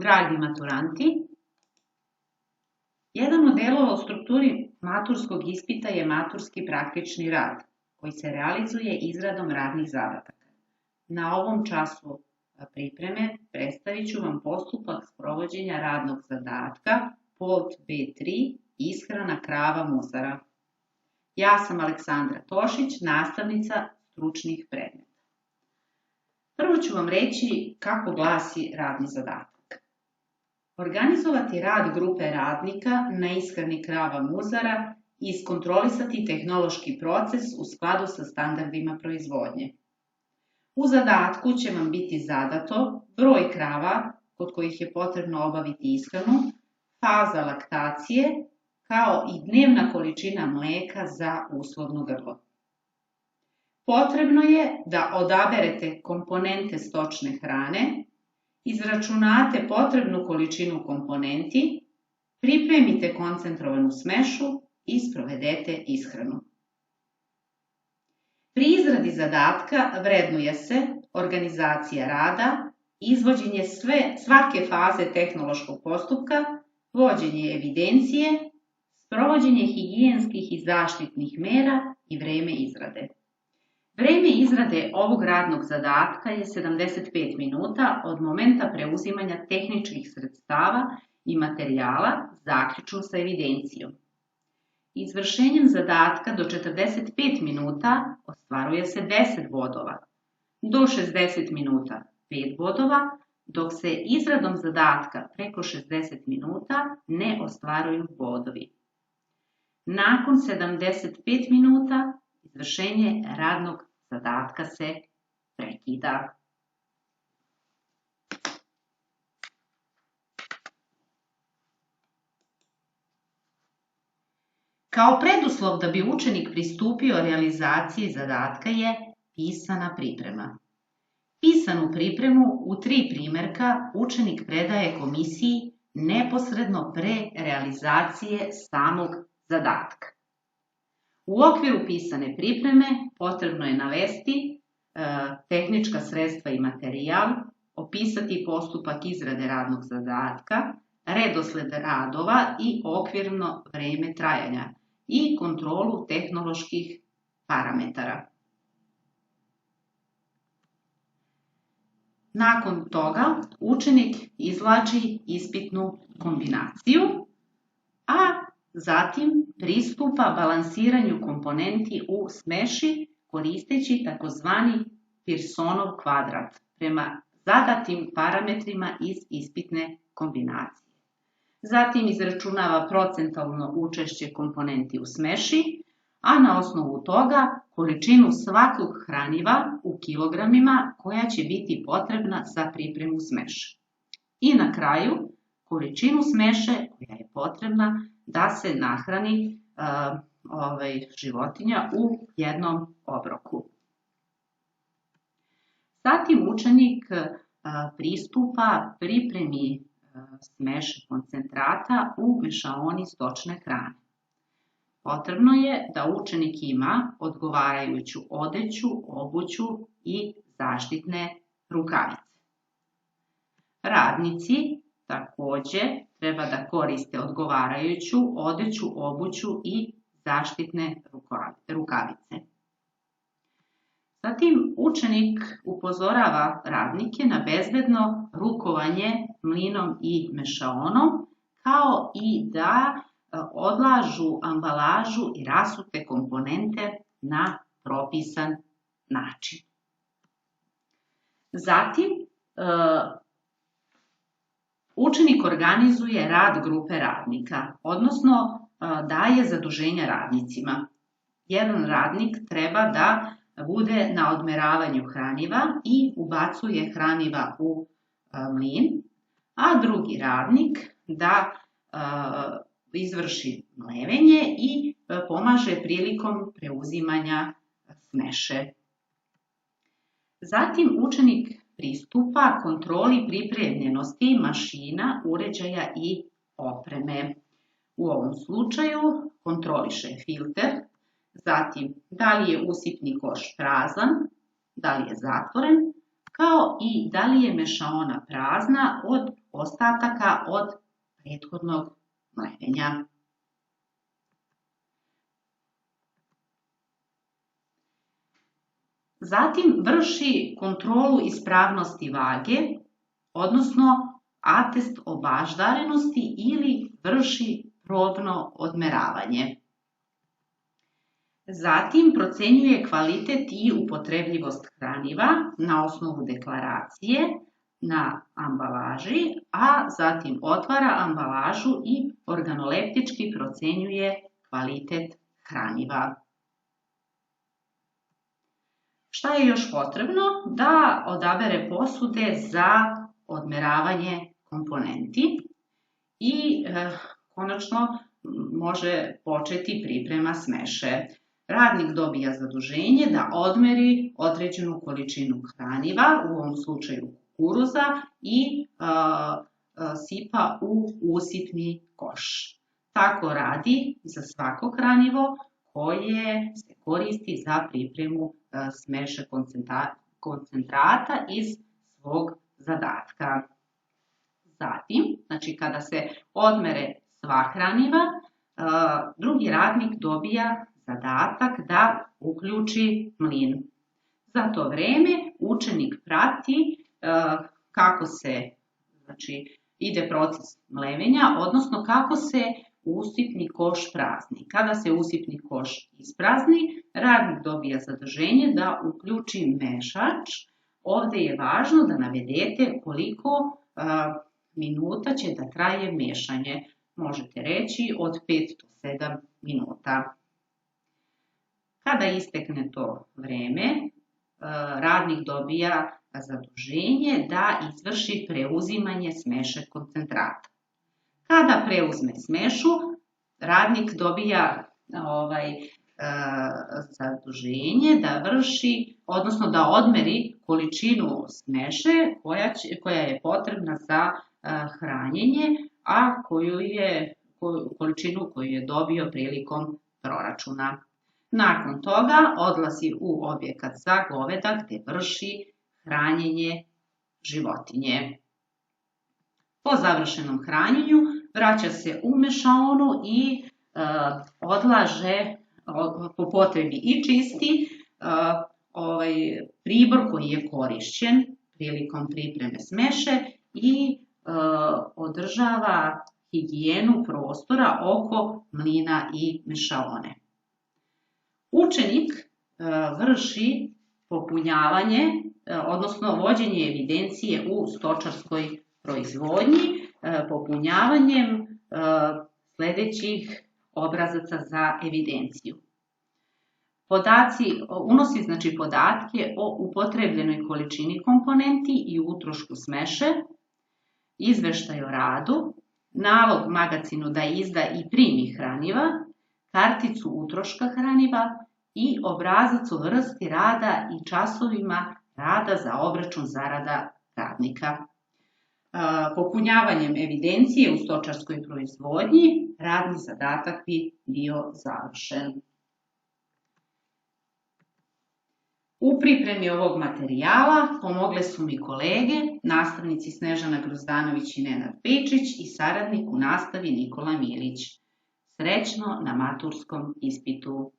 Dragi maturanti, jedan od delova u strukturi maturskog ispita je maturski praktični rad, koji se realizuje izradom radnih zadataka. Na ovom času pripreme predstavit ću vam postupak sprovođenja radnog zadatka POLT B3 ishrana krava muzara. Ja sam Aleksandra Tošić, nastavnica stručnih predmeta. Prvo ću vam reći kako glasi radni zadatak. Organizovati rad grupe radnika na ishrani krava muzara i iskontrolisati tehnološki proces u skladu sa standardima proizvodnje. U zadatku će vam biti zadato broj krava kod kojih je potrebno obaviti ishranu, faza laktacije, kao i dnevna količina mleka za uslovno grlo. Potrebno je da odaberete komponente stočne hrane, izračunate potrebnu količinu komponenti, pripremite koncentrovanu smešu i sprovedete ishranu. Pri izradi zadatka vrednuje se organizacija rada, izvođenje svake faze tehnološkog postupka, vođenje evidencije, sprovođenje higijenskih i zaštitnih mera i vreme izrade. Vreme izrade ovog radnog zadatka je 75 minuta od momenta preuzimanja tehničkih sredstava i materijala, zaključno sa evidencijom. Izvršenjem zadatka do 45 minuta ostvaruje se 10 bodova, do 60 minuta 5 bodova, dok se izradom zadatka preko 60 minuta ne ostvaruju bodovi. Nakon 75 minuta izvršenje radnog zadatka se prekida. Kao preduslov da bi učenik pristupio realizaciji zadatka je pisana priprema. Pisanu pripremu u 3 primerka učenik predaje komisiji neposredno pre realizacije samog zadatka. U okviru pisane pripreme potrebno je navesti tehnička sredstva i materijal, opisati postupak izrade radnog zadatka, redosled radova i okvirno vreme trajanja i kontrolu tehnoloških parametara. Nakon toga učenik izvlači ispitnu kombinaciju, a zatim pristupa balansiranju komponenti u smeši koristeći takozvani Pearsonov kvadrat prema zadatim parametrima iz ispitne kombinacije. Zatim izračunava procentalno učešće komponenti u smeši, a na osnovu toga količinu svakog hraniva u kilogramima koja će biti potrebna za pripremu smeše. I na kraju količinu smeše koja je potrebna da se nahrani životinja u jednom obroku. Zatim učenik pristupa pripremi smeše koncentrata u mešaoni stočne hrane. Potrebno je da učenik ima odgovarajuću odeću, obuću i zaštitne rukavice. Radnici takođe treba da koriste odgovarajuću odeću, obuću i zaštitne rukavice. Zatim učenik upozorava radnike na bezbedno rukovanje mlinom i mešaonom, kao i da odlažu ambalažu i rasute komponente na propisan način. Zatim, učenik organizuje rad grupe radnika, odnosno daje zaduženja radnicima. Jedan radnik treba da bude na odmeravanju hraniva i ubacuje hraniva u mlin, a drugi radnik da izvrši mlevenje i pomaže prilikom preuzimanja smeše. Zatim učenik pristupa kontroli pripremljenosti mašina, uređaja i opreme. U ovom slučaju kontroliše filter, zatim da li je usipni koš prazan, da li je zatvoren, kao i da li je mešaona prazna od ostataka od prethodnog mlevenja. Zatim vrši kontrolu ispravnosti vage, odnosno atest o baždarenosti ili vrši probno odmeravanje. Zatim procenjuje kvalitet i upotrebljivost hraniva na osnovu deklaracije na ambalaži, a zatim otvara ambalažu i organoleptički procenjuje kvalitet hraniva. Šta je još potrebno? Da odabere posude za odmeravanje komponenti i konačno može početi priprema smeše. Radnik dobija zaduženje da odmeri određenu količinu hraniva, u ovom slučaju kukuruza, i sipa u usipni koš. Tako radi za svako hranivo koje se koristi za pripremu smeše koncentrata iz svog zadatka. Zatim, znači kada se odmere sva hraniva, drugi radnik dobija zadatak da uključi mlin. Za to vreme učenik prati kako se ide proces mlevenja, odnosno kako se usipni koš prazni. Kada se usipni koš isprazni, radnik dobija zaduženje da uključi mešač. Ovde je važno da navedete koliko minuta će da traje mešanje. Možete reći od 5 do 7 minuta. Kada istekne to vreme, radnik dobija zaduženje da izvrši preuzimanje smeše koncentrata. Kada preuzme smešu, radnik dobija zaduženje da vrši, odnosno da odmeri količinu smeše koja je potrebna za hranjenje, a količinu koju je dobio prilikom proračuna. Nakon toga odlazi u objekat za goveda gde vrši hranjenje životinje. Po završenom hranjenju vraća se u mešaonu i odlaže, po potrebi i čisti pribor koji je korišćen prilikom pripreme smeše i održava higijenu prostora oko mlina i mešaone. Učenik vrši popunjavanje, odnosno vođenje evidencije u stočarskoj proizvodnji popunjavanjem sledećih obrazaca za evidenciju. Unosi podatke o upotrebljenoj količini komponenti i utrošku smeše, izveštaj o radu, nalog magacinu da izda i primi hraniva, karticu utroška hraniva i obrazac o vrsti rada i časovima rada za obračun zarada radnika. Popunjavanjem evidencije u stočarskoj proizvodnji radni zadatak bi bio završen. U pripremi ovog materijala pomogle su mi kolege, nastavnici Snežana Grozdanović i Nenad Pejčić i saradnik u nastavi Nikola Milić. Srećno na maturskom ispitu!